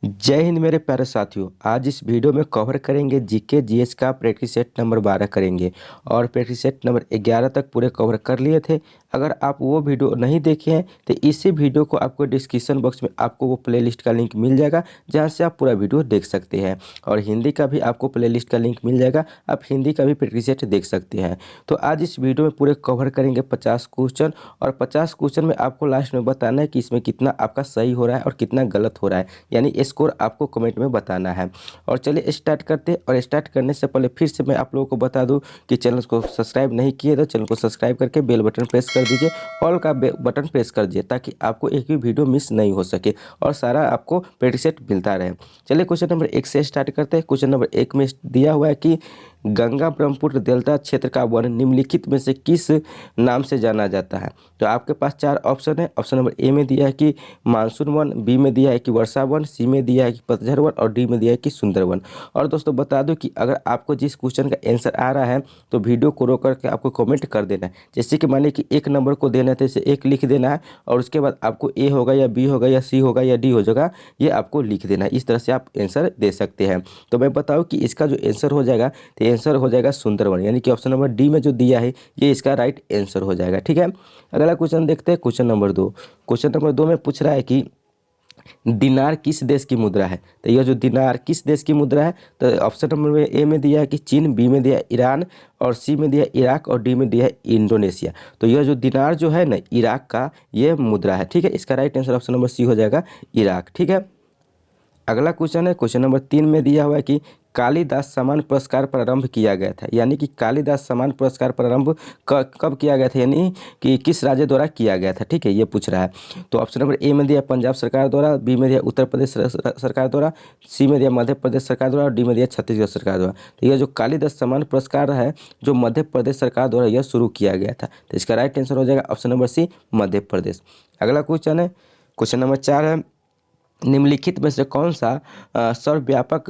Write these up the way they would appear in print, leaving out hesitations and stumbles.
जय हिंद मेरे प्यारे साथियों। आज इस वीडियो में कवर करेंगे जीके जीएस का प्रैक्टिस सेट नंबर 12 करेंगे और प्रैक्टिस सेट नंबर 11 तक पूरे कवर कर लिए थे। अगर आप वो वीडियो नहीं देखे हैं तो इसी वीडियो को आपको डिस्क्रिप्शन बॉक्स में आपको वो प्लेलिस्ट का लिंक मिल जाएगा, जहां से आप पूरा वीडियो देख सकते हैं। और हिंदी का भी आपको प्लेलिस्ट का लिंक मिल जाएगा, आप हिंदी का भी प्रैक्टिस सेट देख सकते हैं। तो आज इस वीडियो में पूरे कवर करेंगे 50 क्वेश्चन, और 50 क्वेश्चन में आपको लास्ट में बताना है कि इसमें कितना आपका सही हो रहा है और कितना गलत हो रहा है, यानी स्कोर आपको कमेंट में बताना है। और चलिए स्टार्ट करते हैं। और स्टार्ट करने से पहले फिर से मैं आप लोगों को बता दूं कि चैनल को सब्सक्राइब नहीं किए तो चैनल को सब्सक्राइब करके बेल बटन प्रेस कर दीजिए, ऑल का बटन प्रेस कर दीजिए, ताकि आपको एक भी वीडियो मिस नहीं हो सके और सारा आपको प्रैक्टिस सेट मिलता रहे। चलिए क्वेश्चन नंबर 1 से स्टार्ट करते हैं। क्वेश्चन नंबर 1 में दिया हुआ है कि गंगा ब्रह्मपुत्र डेल्टा क्षेत्र का वन निम्नलिखित में से किस नाम से जाना जाता है। तो आपके पास 4 ऑप्शन है। ऑप्शन नंबर ए में दिया है कि मानसून वन, बी में दिया है कि वर्षा वन, सी में दिया है कि पतझड़ वन और डी में दिया है कि सुंदर वन। और दोस्तों बता दो कि अगर आपको जिस क्वेश्चन का आंसर आ रहा है तो वीडियो को रोक करके आपको कमेंट कर देना है। जैसे कि मानिए कि एक नंबर को देना है तो इसे 1 लिख देना है, और उसके बाद आपको ए होगा या बी होगा या सी होगा या डी हो जाएगा, ये आपको लिख देना है। इस तरह से आप आंसर दे सकते हैं। तो मैं बताऊँ कि इसका जो आंसर हो जाएगा तो आंसर हो जाएगा सुंदर वन, यानी कि ऑप्शन नंबर डी में जो दिया है ये इसका राइट आंसर हो जाएगा। ठीक है, अगला क्वेश्चन देखते हैं। Question number 2। क्वेश्चन नंबर 2 में पूछ रहा है कि दिनार किस देश की मुद्रा है। तो यह जो दिनार किस देश की मुद्रा है, तो ऑप्शन नंबर में ए में दिया है कि चीन, बी में दिया है ईरान और सी में दिया है इराक और डी में दिया है इंडोनेशिया। तो यह जो दिनार जो है ना, इराक का ये मुद्रा है। ठीक है, इसका right answer option number C हो जाएगा, इराक। ठीक है, अगला क्वेश्चन है। क्वेश्चन नंबर 3 में दिया हुआ है कि कालिदास सम्मान पुरस्कार प्रारंभ किया गया था, यानी कि कालिदास सम्मान पुरस्कार प्रारंभ कब किया गया था, यानी कि किस राज्य द्वारा किया गया था। ठीक है, ये पूछ रहा है। तो ऑप्शन नंबर ए में दिया पंजाब सरकार द्वारा, बी में दिया उत्तर प्रदेश सरकार द्वारा, सी में दिया मध्य प्रदेश सरकार द्वारा और डी में दिया छत्तीसगढ़ सरकार द्वारा। तो यह जो कालिदास सम्मान पुरस्कार है जो मध्य प्रदेश सरकार द्वारा यह शुरू किया गया था, तो इसका राइट आंसर हो जाएगा ऑप्शन नंबर सी, मध्य प्रदेश। अगला क्वेश्चन है। क्वेश्चन नंबर 4 है, निम्नलिखित में से कौन सा सर्वव्यापक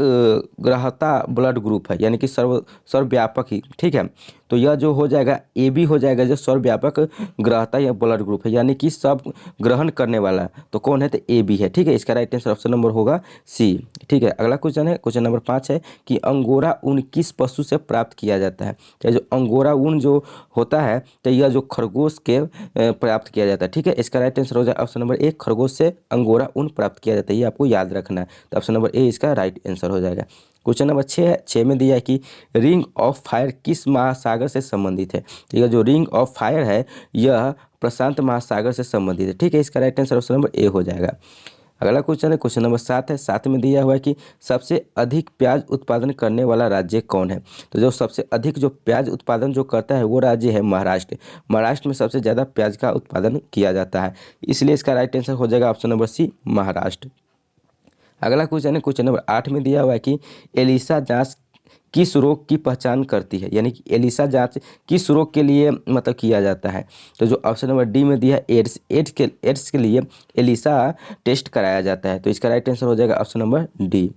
ग्राह्यता ब्लड ग्रुप है, यानी कि सर्वव्यापक ही। ठीक है, तो यह जो हो जाएगा ए बी हो जाएगा, जो सर्वव्यापक ग्राह्यता या ब्लड ग्रुप है, यानी कि सब ग्रहण करने वाला। तो कौन है, तो ए बी है। ठीक है, इसका राइट आंसर ऑप्शन नंबर होगा सी। ठीक है, अगला क्वेश्चन है। क्वेश्चन नंबर 5 है कि अंगोरा ऊन किस पशु से प्राप्त किया जाता है। तो जो अंगोरा ऊन जो होता है तो यह जो खरगोश के प्राप्त किया जाता है। ठीक है, इसका राइट आंसर हो जाएगा ऑप्शन नंबर ए, खरगोश से अंगोरा ऊन प्राप्त किया जाता है। ये आपको याद रखना है, तो ऑप्शन नंबर ए इसका राइट आंसर हो जाएगा। क्वेश्चन नंबर 6 है। 6 में दिया है कि रिंग ऑफ फायर किस महासागर से संबंधित है। तो यह जो रिंग ऑफ फायर है यह प्रशांत महासागर से संबंधित है। ठीक है, इसका right answer option number A हो जाएगा। अगला क्वेश्चन है। क्वेश्चन नंबर 7 है। 7 में दिया हुआ है कि सबसे अधिक प्याज उत्पादन करने वाला राज्य कौन है। तो जो सबसे अधिक जो प्याज उत्पादन जो करता है वो राज्य है महाराष्ट्र। महाराष्ट्र में सबसे ज़्यादा प्याज का उत्पादन किया जाता है, इसलिए इसका राइट आंसर हो जाएगा ऑप्शन नंबर सी, महाराष्ट्र। अगला क्वेश्चन है। क्वेश्चन नंबर 8 में दिया हुआ है कि एलिसा जांच किस रोग की पहचान करती है, यानी कि एलिसा जांच किस रोग के लिए मतलब किया जाता है। तो जो ऑप्शन नंबर डी में दिया है एड्स, एड्स के लिए एलिसा टेस्ट कराया जाता है। तो इसका राइट आंसर हो जाएगा ऑप्शन नंबर डी।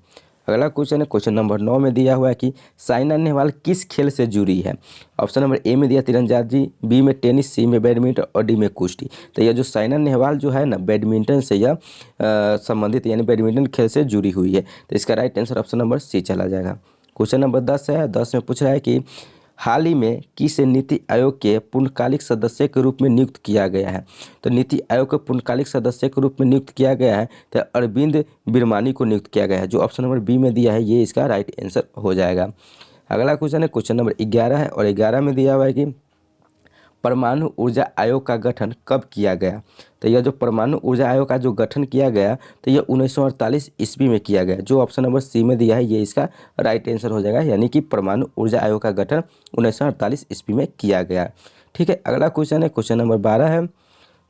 अगला क्वेश्चन है। क्वेश्चन नंबर 9 में दिया हुआ है कि साइना नेहवाल किस खेल से जुड़ी है। ऑप्शन नंबर ए में दिया तीरंदाजी, बी में टेनिस, सी में बैडमिंटन और डी में कुश्ती। तो यह जो साइना नेहवाल जो है ना, बैडमिंटन से यह संबंधित, यानी बैडमिंटन खेल से जुड़ी हुई है। तो इसका right answer option number C चला जाएगा। क्वेश्चन नंबर 10 है। 10 में पूछ रहा है कि हाल ही में किस नीति आयोग के पूर्णकालिक सदस्य के रूप में नियुक्त किया गया है। तो नीति आयोग के पूर्णकालिक सदस्य के रूप में नियुक्त किया गया है तो अरविंद बिरमानी को नियुक्त किया गया है। जो ऑप्शन नंबर बी में दिया है ये इसका राइट आंसर हो जाएगा। अगला क्वेश्चन है। क्वेश्चन नंबर 11 है, और 11 में दिया हुआ है कि परमाणु ऊर्जा आयोग का गठन कब किया गया। तो यह जो परमाणु ऊर्जा आयोग का जो गठन किया गया तो यह 1948 ईस्वी में किया गया। जो ऑप्शन नंबर सी में दिया है ये इसका राइट आंसर हो जाएगा, यानी कि परमाणु ऊर्जा आयोग का गठन 1948 ईस्वी में किया गया। ठीक है, अगला क्वेश्चन है। क्वेश्चन नंबर 12 है।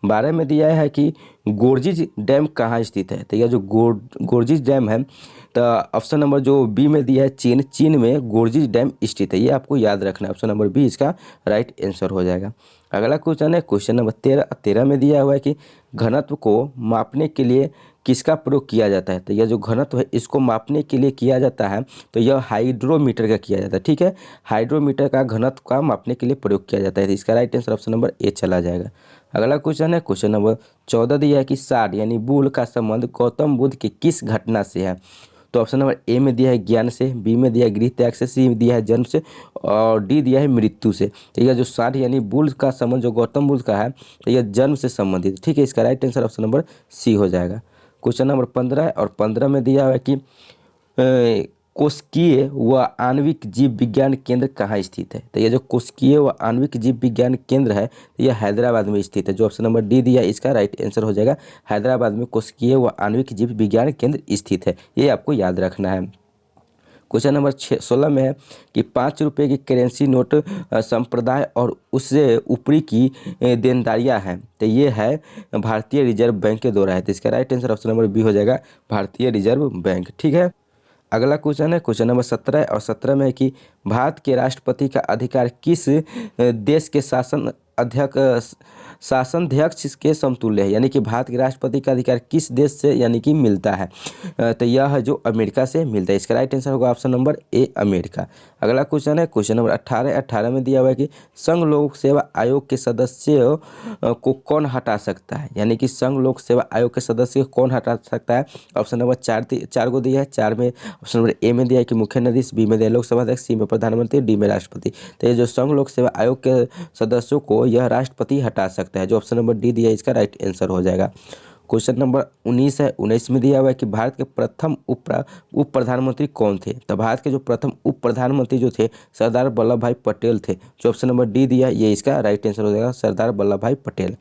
12 में दिया है कि गोर्जिज डैम कहाँ स्थित है। तो यह जो गोर्जिज डैम है, तो ऑप्शन नंबर जो बी में दिया है चीन, चीन में गोर्जिज डैम स्थित है। ये आपको याद रखना है, ऑप्शन नंबर बी इसका राइट आंसर हो जाएगा। अगला क्वेश्चन है। क्वेश्चन नंबर 13 में दिया हुआ है कि घनत्व को मापने के लिए किसका प्रयोग किया जाता है। तो यह जो घनत्व है इसको मापने के लिए किया जाता है तो यह हाइड्रोमीटर का किया जाता है। ठीक है, हाइड्रोमीटर का घनत्व का मापने के लिए प्रयोग किया जाता है। तो इसका right answer option number A चला जाएगा। अगला क्वेश्चन है क्वेश्चन नंबर 14 दिया है कि सार यानी बूढ़ का संबंध गौतम बुद्ध की किस घटना से है। तो ऑप्शन नंबर ए में दिया है ज्ञान से, बी में दिया है गृह त्याग से, सी में दिया है जन्म से और डी दिया है मृत्यु से। तो यह जो सार यानी बूढ़ का संबंध जो गौतम बुद्ध का है तो यह जन्म से संबंधित, ठीक है। इसका right answer option number C हो जाएगा। क्वेश्चन नंबर 15 है और 15 में दिया हुआ है कि कोशिकीय व आणविक जीव विज्ञान केंद्र कहाँ स्थित है। तो ये जो कोशिकीय व आणविक जीव विज्ञान केंद्र है यह हैदराबाद में स्थित है। जो ऑप्शन नंबर डी दिया इसका राइट आंसर हो जाएगा। हैदराबाद में कोशिकीय व आणविक जीव विज्ञान केंद्र स्थित है, ये आपको याद रखना है। क्वेश्चन नंबर 16 में है कि 5 रुपये की करेंसी नोट संप्रदाय और उससे ऊपरी की देनदारियां हैं। तो ये है भारतीय रिजर्व बैंक के द्वारा है। तो इसका right answer option number B हो जाएगा, भारतीय रिजर्व बैंक, ठीक है। अगला क्वेश्चन है क्वेश्चन नंबर 17 और 17 में है कि भारत के राष्ट्रपति का अधिकार किस देश के शासनाध्यक्ष के समतुल्य है। यानी कि भारत के राष्ट्रपति का अधिकार किस देश से यानी कि मिलता है। तो यह है जो अमेरिका से मिलता है। इसका राइट आंसर होगा ऑप्शन नंबर ए अमेरिका। अगला क्वेश्चन है क्वेश्चन नंबर 18 में दिया हुआ है कि संघ लोक सेवा आयोग के सदस्यों को कौन हटा सकता है। यानी कि संघ लोक सेवा आयोग के सदस्य को कौन हटा सकता है। ऑप्शन नंबर चार को दिया है। 4 में ऑप्शन नंबर ए में दिया है कि मुख्य न्यायाधीश, बी में दिया लोकसभा अध्यक्ष, सी में प्रधानमंत्री, डी में राष्ट्रपति। तो ये जो संघ लोक सेवा आयोग के सदस्यों को यह राष्ट्रपति हटा सकता है। जो ऑप्शन नंबर डी दिया है इसका राइट आंसर हो जाएगा। क्वेश्चन नंबर 19 है। 19 में दिया हुआ है कि भारत के प्रथम उप प्रधानमंत्री कौन थे। तो भारत के जो प्रथम उप प्रधानमंत्री जो थे सरदार वल्लभ भाई पटेल थे। जो ऑप्शन नंबर डी दिया ये इसका राइट आंसर हो जाएगा, सरदार वल्लभ भाई पटेल।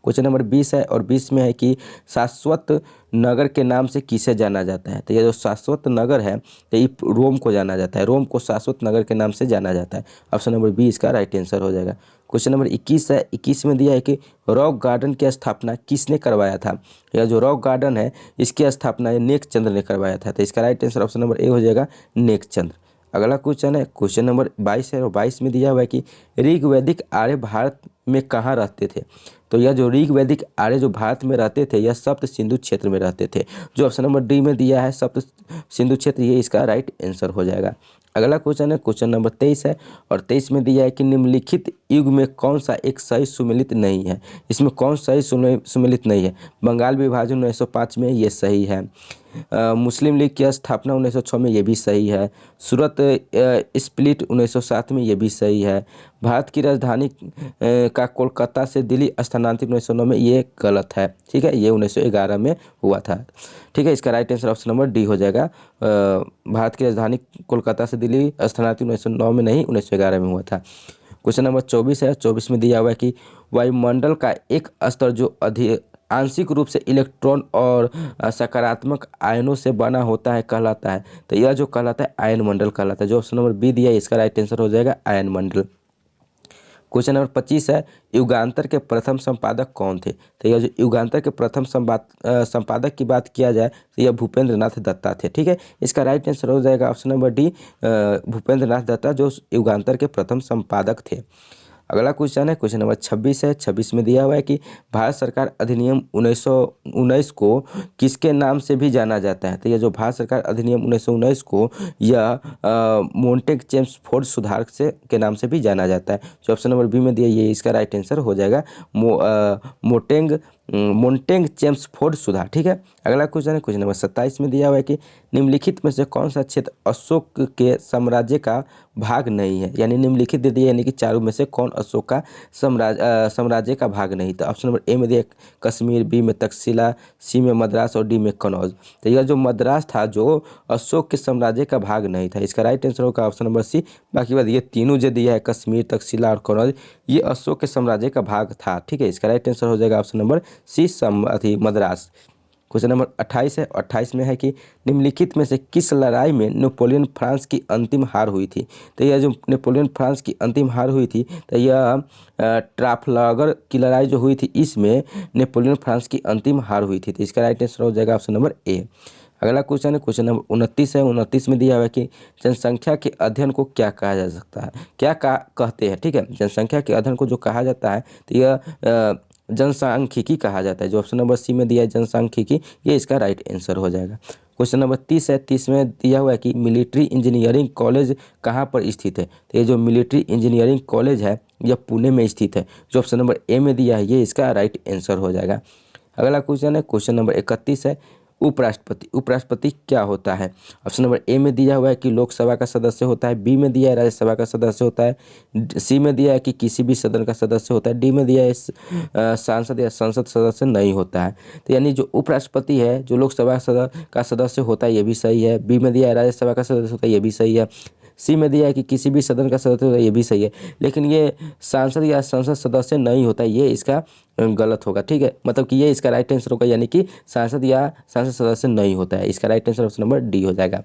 क्वेश्चन नंबर 20 है और 20 में है कि शाश्वत नगर के नाम से किसे जाना जाता है। तो ये जो शाश्वत नगर है तो ये रोम को जाना जाता है। रोम को शाश्वत नगर के नाम से जाना जाता है। ऑप्शन नंबर बी इसका राइट आंसर हो जाएगा। क्वेश्चन नंबर 21 है। 21 में दिया है कि रॉक गार्डन की स्थापना किसने करवाया था। यह जो रॉक गार्डन है इसकी स्थापना नेक चंद्र ने करवाया था। तो इसका right answer option number A हो जाएगा, नेक चंद्र। अगला क्वेश्चन है क्वेश्चन नंबर 22 है और 22 में दिया हुआ है कि ऋग्वैदिक आर्य भारत में कहाँ रहते थे। तो यह जो ऋग्वैदिक आर्य जो भारत में रहते थे यह सप्त सिंधु क्षेत्र में रहते थे। जो ऑप्शन नंबर डी में दिया है सप्त सिंधु क्षेत्र, ये इसका राइट आंसर हो जाएगा। अगला क्वेश्चन है क्वेश्चन नंबर 23 है और 23 में दिया है कि निम्नलिखित युग में कौन सा एक सही सुमेलित नहीं है। इसमें कौन सही सुमेलित नहीं है। बंगाल विभाजन 1905 में ये सही है। मुस्लिम लीग की स्थापना 1906 में ये भी सही है। सूरत स्प्लिट 1907 में ये भी सही है। भारत की राजधानी का कोलकाता से दिल्ली स्थानांतरित 1909 में ये गलत है, ठीक है। ये 1911 में हुआ था, ठीक है। इसका right answer option number D हो जाएगा। भारत की राजधानी कोलकाता से दिल्ली स्थानांतरित 1909 में नहीं 1911 में हुआ था। क्वेश्चन नंबर 24 है। 24 में दिया हुआ है कि वायुमंडल का एक स्तर जो आंशिक रूप से इलेक्ट्रॉन और सकारात्मक आयनों से बना होता है कहलाता है। तो यह जो कहलाता है आयन मंडल कहलाता है। जो ऑप्शन नंबर बी दिया है इसका राइट आंसर हो जाएगा आयन मंडल। क्वेश्चन नंबर 25 है। युगांतर के प्रथम संपादक कौन थे। तो यह जो युगांतर के प्रथम संपादक की बात किया जाए तो यह भूपेंद्र नाथ दत्ता थे, ठीक है। इसका राइट आंसर हो जाएगा ऑप्शन नंबर डी, भूपेंद्र नाथ दत्ता जो युगांतर के प्रथम संपादक थे। अगला क्वेश्चन है क्वेश्चन नंबर 26 है। 26 में दिया हुआ है कि भारत सरकार अधिनियम 1919 को किसके नाम से भी जाना जाता है। तो यह जो भारत सरकार अधिनियम 1919 को यह मोंटेग चेम्सफोर्ड सुधार से के नाम से भी जाना जाता है। जो ऑप्शन नंबर बी में दिया ये इसका राइट आंसर हो जाएगा मोंटेग चेम्सफोर्ड सुधार, ठीक है। अगला क्वेश्चन है क्वेश्चन नंबर 27 में दिया हुआ है कि निम्नलिखित में से कौन सा क्षेत्र अशोक के साम्राज्य का भाग नहीं है। यानी निम्नलिखित दे दिया यानी कि चारों में से कौन अशोक का साम्राज्य का भाग नहीं था। ऑप्शन नंबर ए में दिया कश्मीर, बी में तक्षशिला, सी में मद्रास और डी में कन्नौज। तो यह जो मद्रास था जो अशोक के साम्राज्य का भाग नहीं था। इसका राइट आंसर होगा ऑप्शन नंबर सी। बाकी बात ये तीनों जो दिया है कश्मीर, तक्षशिला और कन्नौज ये अशोक के साम्राज्य का भाग था, ठीक है। इसका राइट आंसर हो जाएगा option number C Madras. Question number 28 है। 28 में है कि निम्नलिखित में से किस लड़ाई में नेपोलियन फ्रांस की अंतिम हार हुई थी। तो यह जो नेपोलियन फ्रांस की अंतिम हार हुई थी तो यह ट्राफलगर की लड़ाई जो हुई थी इसमें नेपोलियन फ्रांस की अंतिम हार हुई थी। तो इसका राइट आंसर हो जाएगा ऑप्शन नंबर ए। अगला क्वेश्चन है क्वेश्चन नंबर 29 है। 29 में दिया हुआ है कि जनसंख्या के अध्ययन को क्या कहा जा सकता है, क्या कहते हैं, ठीक है। जनसंख्या के अध्ययन को जो कहा जाता है तो यह जनसांख्यिकी कहा जाता है। जो ऑप्शन नंबर सी में दिया है जनसांख्यिकी, ये इसका राइट आंसर हो जाएगा। क्वेश्चन नंबर 30 है। 30 में दिया हुआ है कि मिलिट्री इंजीनियरिंग कॉलेज कहाँ पर स्थित है। तो ये जो मिलिट्री इंजीनियरिंग कॉलेज है यह पुणे में स्थित है। जो ऑप्शन नंबर ए में दिया है ये इसका राइट आंसर हो जाएगा। अगला क्वेश्चन है क्वेश्चन नंबर 31 है, उपराष्ट्रपति। उपराष्ट्रपति क्या होता है? ऑप्शन नंबर ए में दिया हुआ है कि लोकसभा का सदस्य होता है, बी में दिया है राज्यसभा का सदस्य होता है, सी में दिया है कि किसी भी सदन का सदस्य होता है, डी में दिया है सांसद या संसद सदस्य नहीं होता है। तो यानी जो उपराष्ट्रपति है जो लोकसभा का सदस्य होता है ये भी सही है, बी में दिया है राज्यसभा का सदस्य होता है ये भी सही है, सी में दिया है कि किसी भी सदन का सदस्य होता है ये भी सही है, लेकिन ये सांसद या संसद सदस्य नहीं होता है, ये इसका गलत होगा। ठीक है, मतलब कि ये इसका राइट आंसर होगा, यानी कि सांसद या संसद सदस्य नहीं होता है। इसका right answer option number D हो जाएगा।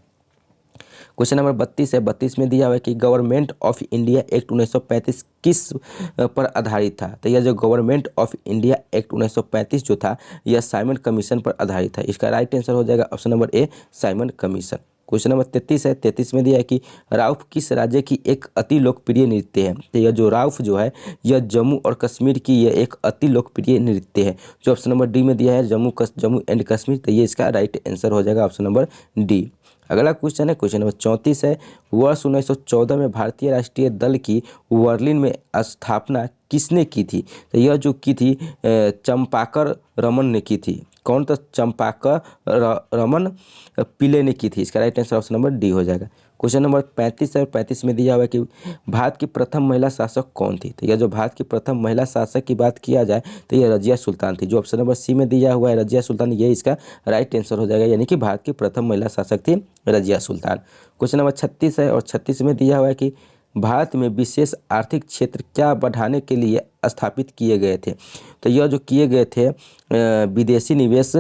क्वेश्चन नंबर 32 है, 32 में दिया हुआ है कि गवर्नमेंट ऑफ इंडिया एक्ट 1935 किस पर आधारित था? तो यह जो गवर्नमेंट ऑफ इंडिया एक्ट 1935 जो था यह साइमन कमीशन पर आधारित था। इसका राइट आंसर हो जाएगा option number A, Simon commission. Question number 33 है, 33 में दिया है कि राउफ किस राज्य की एक अति लोकप्रिय नृत्य है? तो यह जो राउफ जो है यह जम्मू और कश्मीर की यह एक अति लोकप्रिय नृत्य है। जो ऑप्शन नंबर डी में दिया है जम्मू एंड कश्मीर, तो ये इसका राइट आंसर हो जाएगा ऑप्शन नंबर डी। अगला क्वेश्चन है क्वेश्चन नंबर 34 है, वर्ष 1914 में भारतीय राष्ट्रीय दल की बर्लिन में स्थापना किसने की थी? तो यह जो की थी चंपाकर रमन ने की थी। कौन? तो चंपाकर रमन पिल्ले ने की थी। इसका right answer option number D हो जाएगा। क्वेश्चन नंबर 35 है, 35 में दिया हुआ है कि भारत की प्रथम महिला शासक कौन थी? तो यह जो भारत की प्रथम महिला शासक की बात किया जाए तो यह रजिया सुल्तान थी। जो ऑप्शन नंबर सी में दिया हुआ है रजिया सुल्तान, ये इसका राइट आंसर हो जाएगा, यानी कि भारत की प्रथम महिला शासक थी रजिया सुल्तान। क्वेश्चन नंबर 36 है और 36 में दिया हुआ है कि भारत में विशेष आर्थिक क्षेत्र क्या बढ़ाने के लिए स्थापित किए गए थे? तो यह जो किए गए थे विदेशी निवेश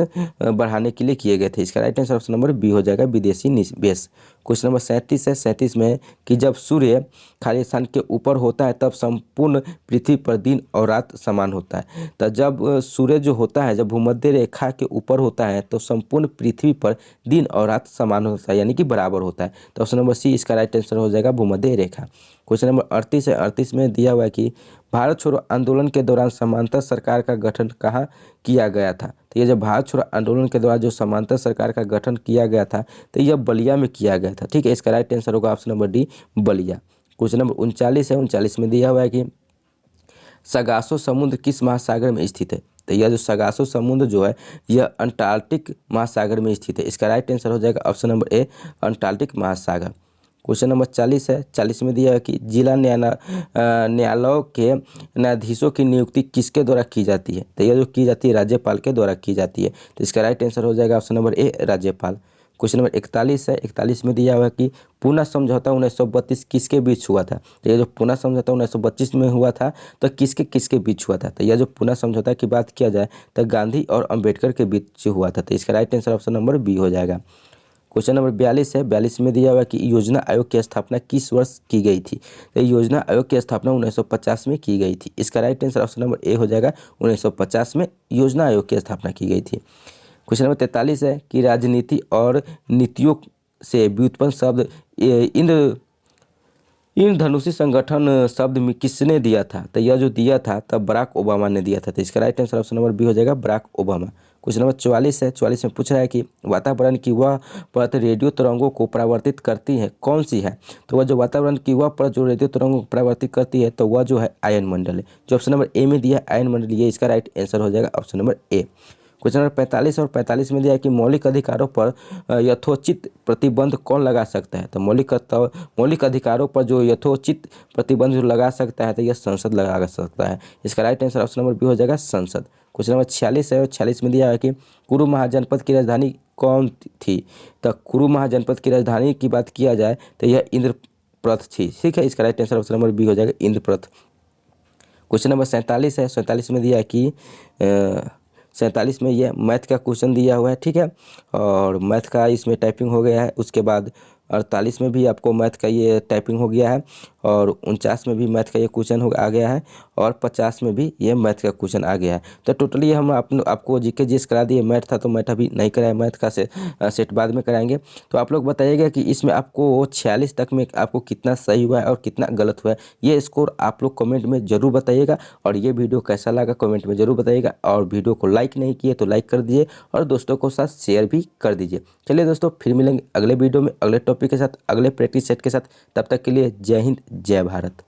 बढ़ाने के लिए किए गए थे। इसका right answer option number B हो जाएगा, विदेशी निवेश। क्वेश्चन नंबर 37 है, 37 में कि जब सूर्य खाली स्थान के ऊपर होता है तब संपूर्ण पृथ्वी पर दिन और रात समान होता है। तो जब सूर्य जो होता है जब भूमध्य रेखा के ऊपर होता है तो संपूर्ण पृथ्वी पर दिन और रात समान होता है, यानी कि बराबर होता है। तो ऑप्शन नंबर सी इसका राइट आंसर हो जाएगा, भूमध्य रेखा। क्वेश्चन नंबर 38 है, 38 में दिया हुआ है कि भारत छोड़ो आंदोलन के दौरान समांतर सरकार का गठन कहाँ किया गया था? तो ये जब भारत छोड़ो आंदोलन के दौरान जो समांतर सरकार का गठन किया गया था तो यह बलिया में किया गया था। ठीक है, इसका राइट आंसर होगा option number D, Ballia. Question number 39 है, 39 में दिया हुआ है कि सगासो समुद्र किस महासागर में स्थित है? तो यह जो सगासो समुद्र जो है यह अंटार्कटिक महासागर में स्थित है। इसका राइट आंसर हो जाएगा ऑप्शन नंबर ए, अंटार्कटिक महासागर। क्वेश्चन नंबर 40 है, 40 में दिया है कि जिला न्यायालयों के न्यायाधीशों की नियुक्ति किसके द्वारा की जाती है? तो यह जो की जाती है राज्यपाल के द्वारा की जाती है। तो इसका राइट आंसर हो जाएगा ऑप्शन नंबर ए, राज्यपाल। क्वेश्चन नंबर 41 है, 41 में दिया हुआ है कि पूना समझौता 1932 किसके बीच हुआ था? तो ये जो पूना समझौता 1932 में हुआ था तो किसके किसके बीच हुआ था? तो यह जो पूना समझौता की बात किया जाए तो गांधी और अंबेडकर के बीच हुआ था। तो इसका right answer option number B हो जाएगा। क्वेश्चन नंबर 42 है, 42 में दिया हुआ है कि योजना आयोग की स्थापना किस वर्ष की गई थी? तो योजना आयोग की स्थापना 1950 में की गई थी। इसका right answer option number A हो जाएगा, 1950 में योजना आयोग की स्थापना की गई थी। क्वेश्चन नंबर 43 है कि राजनीति और नीतियों से व्युत्पन्न शब्द इंद्रधनुषी संगठन शब्द में किसने दिया था? तो यह जो दिया था तब बराक ओबामा ने दिया था। तो इसका right answer option number B हो जाएगा, बराक ओबामा। क्वेश्चन नंबर 44 है, 44 में पूछ रहा है कि वातावरण की वह परत रेडियो तरंगों को परावर्तित करती है कौन सी है? तो वह जो वातावरण की वह परत जो रेडियो तरंगों को परावर्तित करती है तो वह जो है आयन मंडल है। जो ऑप्शन नंबर ए में दिया है आयन मंडल, ये इसका राइट आंसर हो जाएगा option number A. Question number 45 और 45 में दिया है कि मौलिक अधिकारों पर यथोचित प्रतिबंध कौन लगा सकता है? तो मौलिक अधिकारों पर जो यथोचित प्रतिबंध जो लगा सकता है तो यह संसद लगा सकता है। इसका right answer option number B हो जाएगा, संसद। क्वेश्चन नंबर 46 है और 46 में दिया है कि कुरु महाजनपद की राजधानी कौन थी? तो कुरु महाजनपद की राजधानी की बात किया जाए तो यह इंद्रप्रस्थ थी। ठीक है, इसका right answer option number B हो जाएगा, इंद्रप्रस्थ। क्वेश्चन नंबर 47 है, 47 में दिया है कि 47 में यह मैथ का क्वेश्चन दिया हुआ है। ठीक है, और मैथ का इसमें टाइपिंग हो गया है। उसके बाद 48 में भी आपको मैथ का ये टाइपिंग हो गया है और 49 में भी मैथ का ये क्वेश्चन आ गया है और 50 में भी ये मैथ का क्वेश्चन आ गया है। तो टोटली हम आपको जीके जीएस करा दिए। मैथ था तो मैथ अभी नहीं कराया, मैथ का सेट बाद में कराएंगे। तो आप लोग बताइएगा कि इसमें आपको 46 तक में आपको कितना सही हुआ है और कितना गलत हुआ है, ये स्कोर आप लोग कमेंट में ज़रूर बताइएगा। और ये वीडियो कैसा लगा कमेंट में ज़रूर बताइएगा। और वीडियो को लाइक नहीं किए तो लाइक कर दीजिए और दोस्तों को साथ शेयर भी कर दीजिए। चलिए दोस्तों, फिर मिलेंगे अगले वीडियो में अगले टॉपिक के साथ, अगले प्रैक्टिस सेट के साथ। तब तक के लिए जय हिंद, जय भारत।